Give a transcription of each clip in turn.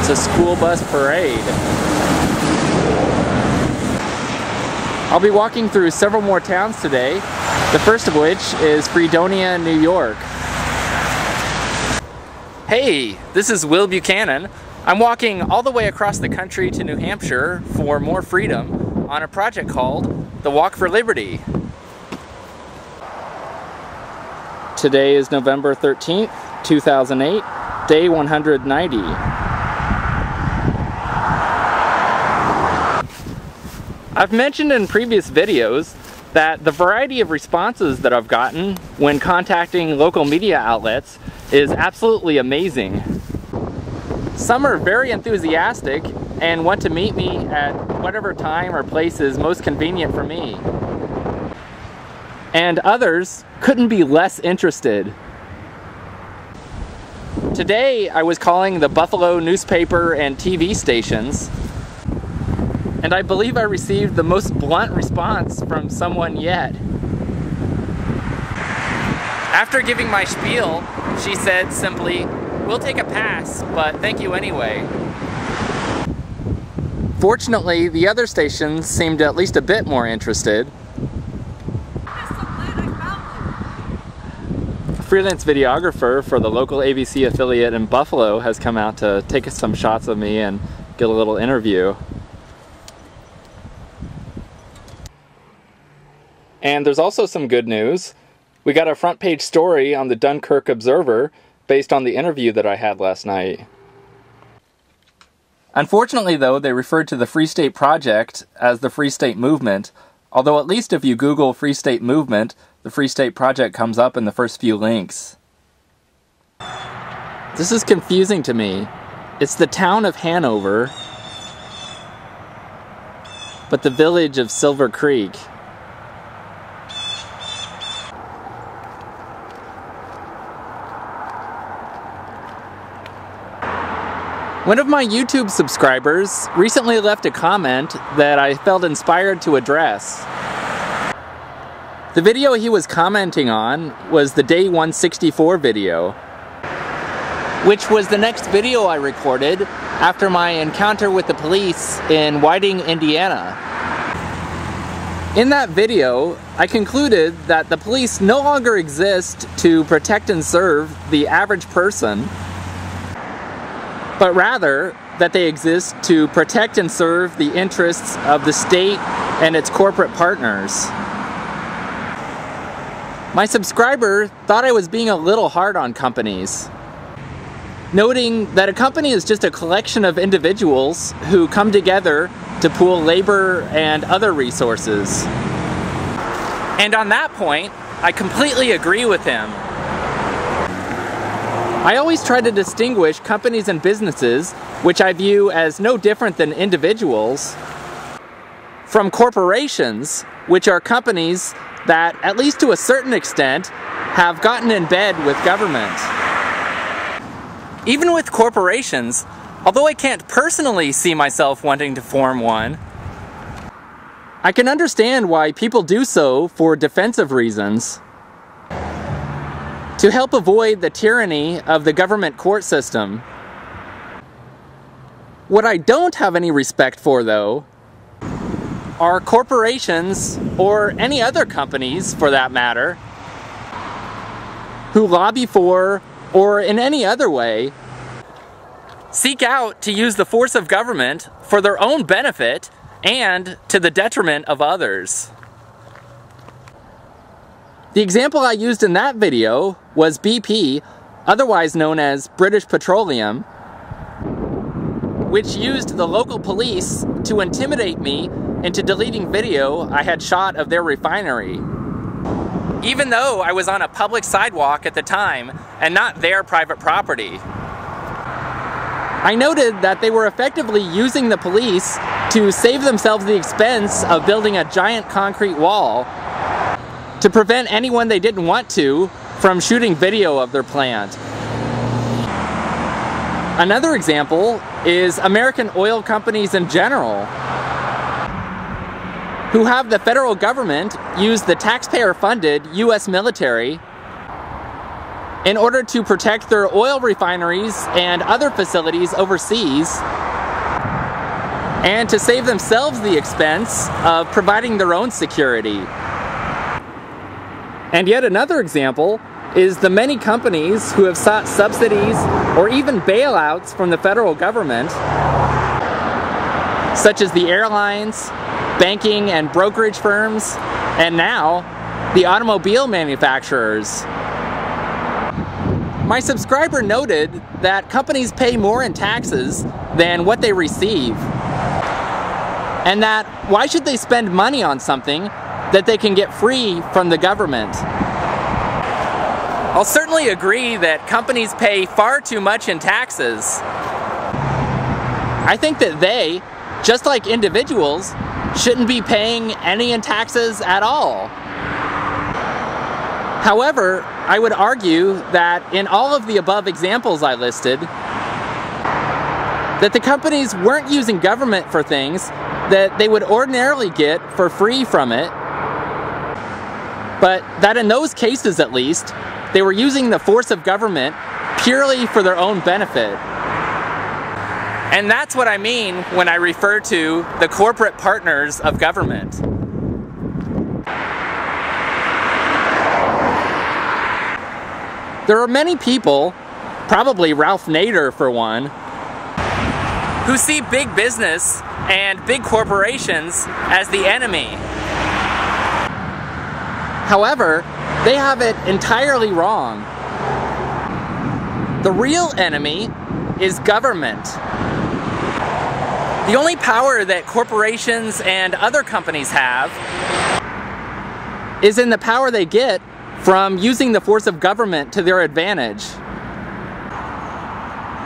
It's a school bus parade. I'll be walking through several more towns today, the first of which is Fredonia, New York. Hey, this is Will Buchanan. I'm walking all the way across the country to New Hampshire for more freedom on a project called the Walk for Liberty. Today is November 13th, 2008, day 190. I've mentioned in previous videos that the variety of responses that I've gotten when contacting local media outlets is absolutely amazing. Some are very enthusiastic and want to meet me at whatever time or place is most convenient for me. And others couldn't be less interested. Today I was calling the Buffalo newspaper and TV stations, and I believe I received the most blunt response from someone yet. After giving my spiel, she said simply, "We'll take a pass, but thank you anyway." Fortunately, the other stations seemed at least a bit more interested. A freelance videographer for the local ABC affiliate in Buffalo has come out to take some shots of me and get a little interview. And there's also some good news. We got a front page story on the Dunkirk Observer based on the interview that I had last night. Unfortunately though, they referred to the Free State Project as the Free State Movement, although at least if you Google Free State Movement, the Free State Project comes up in the first few links. This is confusing to me. It's the town of Hanover, but the village of Silver Creek. One of my YouTube subscribers recently left a comment that I felt inspired to address. The video he was commenting on was the Day 164 video, which was the next video I recorded after my encounter with the police in Whiting, Indiana. In that video, I concluded that the police no longer exist to protect and serve the average person, but rather that they exist to protect and serve the interests of the state and its corporate partners. My subscriber thought I was being a little hard on companies, noting that a company is just a collection of individuals who come together to pool labor and other resources. And on that point, I completely agree with him. I always try to distinguish companies and businesses, which I view as no different than individuals, from corporations, which are companies that, at least to a certain extent, have gotten in bed with government. Even with corporations, although I can't personally see myself wanting to form one, I can understand why people do so for defensive reasons. To help avoid the tyranny of the government court system. What I don't have any respect for, though, are corporations, or any other companies for that matter, who lobby for, or in any other way, seek out to use the force of government for their own benefit and to the detriment of others. The example I used in that video was BP, otherwise known as British Petroleum, which used the local police to intimidate me into deleting video I had shot of their refinery, even though I was on a public sidewalk at the time and not their private property. I noted that they were effectively using the police to save themselves the expense of building a giant concrete wall to prevent anyone they didn't want to from shooting video of their plant. Another example is American oil companies in general, who have the federal government use the taxpayer-funded U.S. military in order to protect their oil refineries and other facilities overseas, and to save themselves the expense of providing their own security. And yet another example is the many companies who have sought subsidies or even bailouts from the federal government, such as the airlines, banking and brokerage firms, and now the automobile manufacturers. My subscriber noted that companies pay more in taxes than what they receive, and that why should they spend money on something that they can get free from the government? I'll certainly agree that companies pay far too much in taxes. I think that they, just like individuals, shouldn't be paying any in taxes at all. However, I would argue that in all of the above examples I listed, that the companies weren't using government for things that they would ordinarily get for free from it, but that in those cases at least, they were using the force of government purely for their own benefit. And that's what I mean when I refer to the corporate partners of government. There are many people, probably Ralph Nader for one, who see big business and big corporations as the enemy. However, they have it entirely wrong. The real enemy is government. The only power that corporations and other companies have is in the power they get from using the force of government to their advantage.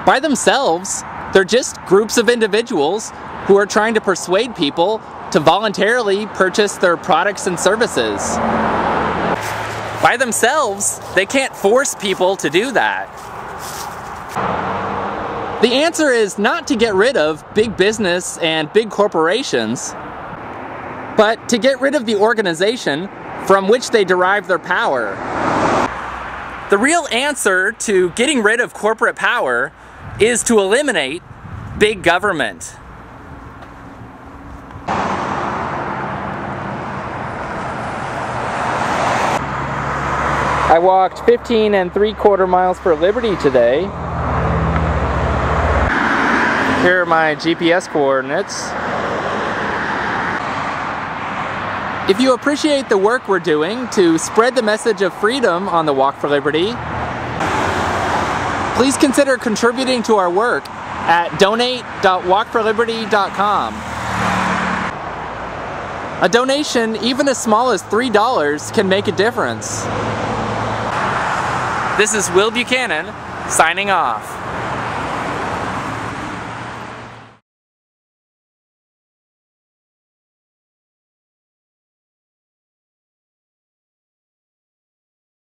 By themselves, they're just groups of individuals who are trying to persuade people to voluntarily purchase their products and services. By themselves, they can't force people to do that. The answer is not to get rid of big business and big corporations, but to get rid of the organization from which they derive their power. The real answer to getting rid of corporate power is to eliminate big government. I walked 15 3/4 miles for liberty today. Here are my GPS coordinates. If you appreciate the work we're doing to spread the message of freedom on the Walk for Liberty, please consider contributing to our work at donate.walkforliberty.com. A donation, even as small as $3, can make a difference. This is Will Buchanan, signing off.